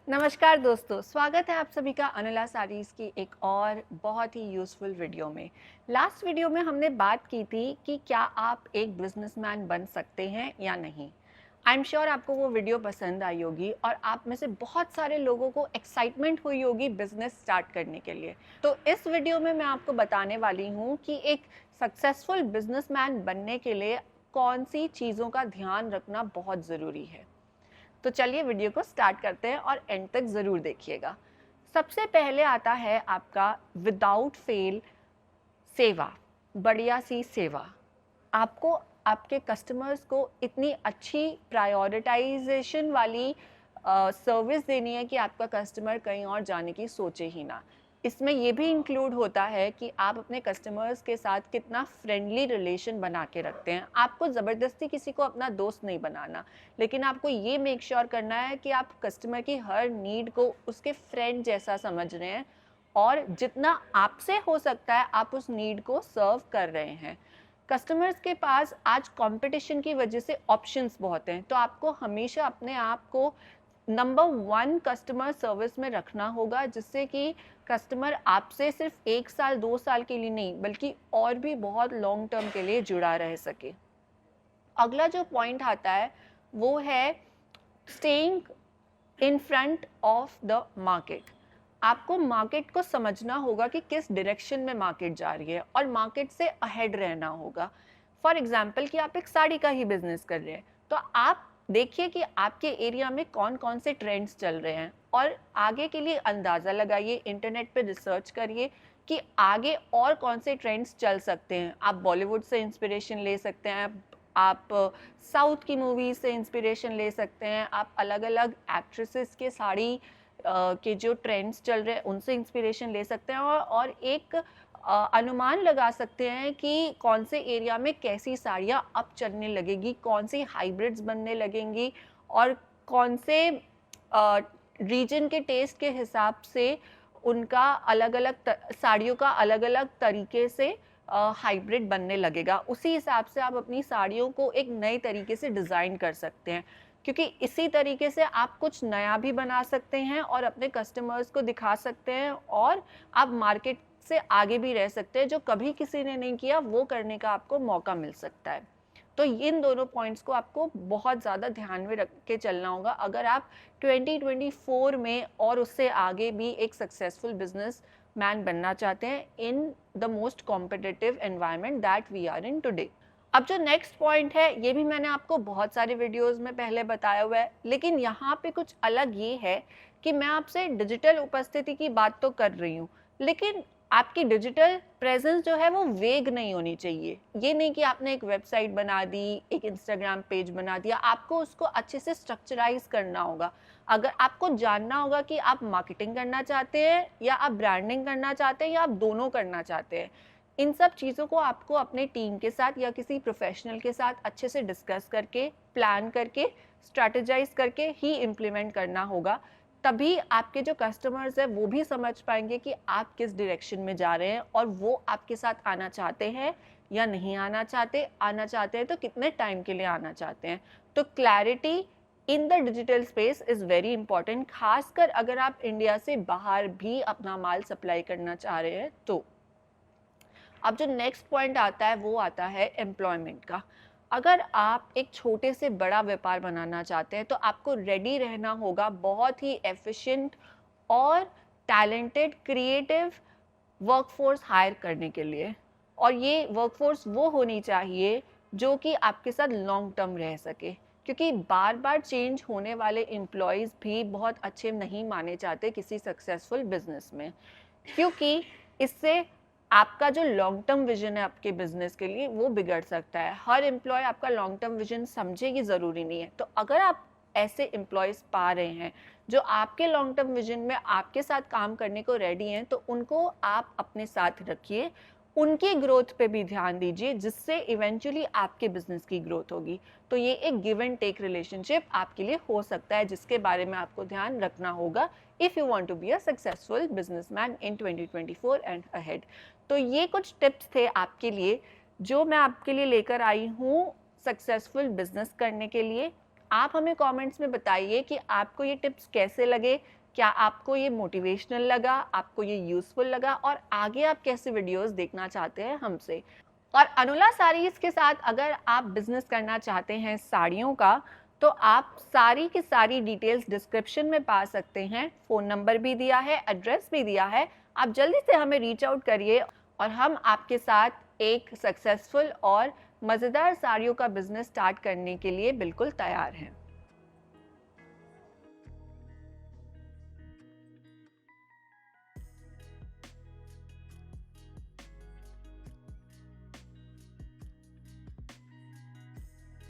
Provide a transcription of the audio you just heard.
नमस्कार दोस्तों, स्वागत है आप सभी का अनिला सारीज़ की एक और बहुत ही यूज़फुल वीडियो में। लास्ट वीडियो में हमने बात की थी कि क्या आप एक बिजनेसमैन बन सकते हैं या नहीं। आई एम श्योर आपको वो वीडियो पसंद आई होगी और आप में से बहुत सारे लोगों को एक्साइटमेंट हुई होगी बिजनेस स्टार्ट करने के लिए। तो इस वीडियो में मैं आपको बताने वाली हूँ कि एक सक्सेसफुल बिजनेसमैन बनने के लिए कौन सी चीज़ों का ध्यान रखना बहुत ज़रूरी है। तो चलिए वीडियो को स्टार्ट करते हैं और एंड तक ज़रूर देखिएगा। सबसे पहले आता है आपका विदाउट फेल सेवा, बढ़िया सी सेवा। आपको आपके कस्टमर्स को इतनी अच्छी प्रायोरिटाइजेशन वाली सर्विस देनी है कि आपका कस्टमर कहीं और जाने की सोचे ही ना। इसमें ये भी इंक्लूड होता है कि आप अपने कस्टमर्स के साथ कितना फ्रेंडली रिलेशन बना के रखते हैं। आपको ज़बरदस्ती किसी को अपना दोस्त नहीं बनाना, लेकिन आपको ये मेक श्योर करना है कि आप कस्टमर की हर नीड को उसके फ्रेंड जैसा समझ रहे हैं और जितना आपसे हो सकता है आप उस नीड को सर्व कर रहे हैं। कस्टमर्स के पास आज कंपटीशन की वजह से ऑप्शंस बहुत हैं, तो आपको हमेशा अपने आप को नंबर 1 कस्टमर सर्विस में रखना होगा, जिससे कि कस्टमर आपसे सिर्फ 1 साल 2 साल के लिए नहीं बल्कि और भी बहुत लॉन्ग टर्म के लिए जुड़ा रह सके। अगला जो पॉइंट आता है वो है staying in front of the market. आपको मार्केट को समझना होगा कि किस डायरेक्शन में मार्केट जा रही है और मार्केट से अहेड रहना होगा। फॉर एग्जाम्पल कि आप एक साड़ी का ही बिजनेस कर रहे हैं, तो आप देखिए कि आपके एरिया में कौन कौन से ट्रेंड्स चल रहे हैं और आगे के लिए अंदाज़ा लगाइए, इंटरनेट पे रिसर्च करिए कि आगे और कौन से ट्रेंड्स चल सकते हैं। आप बॉलीवुड से इंस्पिरेशन ले सकते हैं, आप साउथ की मूवीज से इंस्पिरेशन ले सकते हैं, आप अलग अलग एक्ट्रेसेस के साड़ी के जो ट्रेंड्स चल रहे हैं उनसे इंस्पिरेशन ले सकते हैं और एक अनुमान लगा सकते हैं कि कौन से एरिया में कैसी साड़ियाँ अब चलने लगेगी, कौन सी हाइब्रिड्स बनने लगेंगी और कौन से रीजन के टेस्ट के हिसाब से उनका अलग अलग साड़ियों का अलग अलग तरीके से हाइब्रिड बनने लगेगा। उसी हिसाब से आप अपनी साड़ियों को एक नए तरीके से डिज़ाइन कर सकते हैं, क्योंकि इसी तरीके से आप कुछ नया भी बना सकते हैं और अपने कस्टमर्स को दिखा सकते हैं और आप मार्केट से आगे भी रह सकते हैं। जो कभी किसी ने नहीं किया वो करने का आपको मौका मिल सकता है। तो इन दोनों पॉइंट्स को आपको बहुत ज़्यादा ध्यान में रख के चलना होगा अगर आप 2024 में और उससे आगे भी एक सक्सेसफुल बिजनेस मैन बनना चाहते हैं in the most competitive environment that we are in today. अब जो नेक्स्ट पॉइंट है ये भी मैंने आपको बहुत सारे वीडियोस में पहले बताया हुआ है, लेकिन यहाँ पे कुछ अलग ये है कि मैं आपसे डिजिटल उपस्थिति की बात तो कर रही हूँ, लेकिन आपकी डिजिटल प्रेजेंस जो है वो वेग नहीं होनी चाहिए। ये नहीं कि आपने एक वेबसाइट बना दी, एक इंस्टाग्राम पेज बना दिया, आपको उसको अच्छे से स्ट्रक्चराइज करना होगा। अगर आपको जानना होगा कि आप मार्केटिंग करना चाहते हैं या आप ब्रांडिंग करना चाहते हैं या आप दोनों करना चाहते हैं, इन सब चीज़ों को आपको अपने टीम के साथ या किसी प्रोफेशनल के साथ अच्छे से डिस्कस करके, प्लान करके, स्ट्रैटेजाइज करके ही इम्प्लीमेंट करना होगा। तभी आपके जो कस्टमर्स हैं वो भी समझ पाएंगे कि आप किस डायरेक्शन में जा रहे हैं और वो आपके साथ आना चाहते हैं या नहीं आना चाहते, आना चाहते हैं तो कितने टाइम के लिए आना चाहते हैं। तो clarity in the digital space is very important, खासकर अगर आप इंडिया से बाहर भी अपना माल सप्लाई करना चाह रहे हैं तो। अब जो नेक्स्ट पॉइंट आता है वो आता है एम्प्लॉयमेंट का। अगर आप एक छोटे से बड़ा व्यापार बनाना चाहते हैं तो आपको रेडी रहना होगा बहुत ही एफिशिएंट और टैलेंटेड क्रिएटिव वर्कफोर्स हायर करने के लिए, और ये वर्कफोर्स वो होनी चाहिए जो कि आपके साथ लॉन्ग टर्म रह सके, क्योंकि बार बार चेंज होने वाले एम्प्लॉयज़ भी बहुत अच्छे नहीं माने जाते किसी सक्सेसफुल बिजनेस में, क्योंकि इससे आपका जो लॉन्ग टर्म विजन है आपके बिजनेस के लिए वो बिगड़ सकता है। हर एम्प्लॉय आपका लॉन्ग टर्म विजन समझे ये ज़रूरी नहीं है। तो अगर आप ऐसे एम्प्लॉयज़ पा रहे हैं जो आपके लॉन्ग टर्म विजन में आपके साथ काम करने को रेडी हैं, तो उनको आप अपने साथ रखिए, उनकी ग्रोथ पे भी ध्यान दीजिए, जिससे इवेंचुअली आपके बिजनेस की ग्रोथ होगी। तो ये एक गिव एंड टेक रिलेशनशिप आपके लिए हो सकता है, जिसके बारे में आपको ध्यान रखना होगा if you want to be a successful businessman in 2024 and ahead. तो ये कुछ टिप्स थे आपके लिए जो मैं आपके लिए लेकर आई हूँ सक्सेसफुल बिजनेस करने के लिए। आप हमें कमेंट्स में बताइए कि आपको ये टिप्स कैसे लगे, क्या आपको ये मोटिवेशनल लगा, आपको ये यूज़फुल लगा और आगे आप कैसे वीडियोस देखना चाहते हैं हमसे। और अनुला साड़ीज के साथ अगर आप बिजनेस करना चाहते हैं साड़ियों का, तो आप सारी की सारी डिटेल्स डिस्क्रिप्शन में पा सकते हैं। फ़ोन नंबर भी दिया है, एड्रेस भी दिया है। आप जल्दी से हमें रीच आउट करिए और हम आपके साथ एक सक्सेसफुल और मज़ेदार साड़ियों का बिजनेस स्टार्ट करने के लिए बिल्कुल तैयार हैं।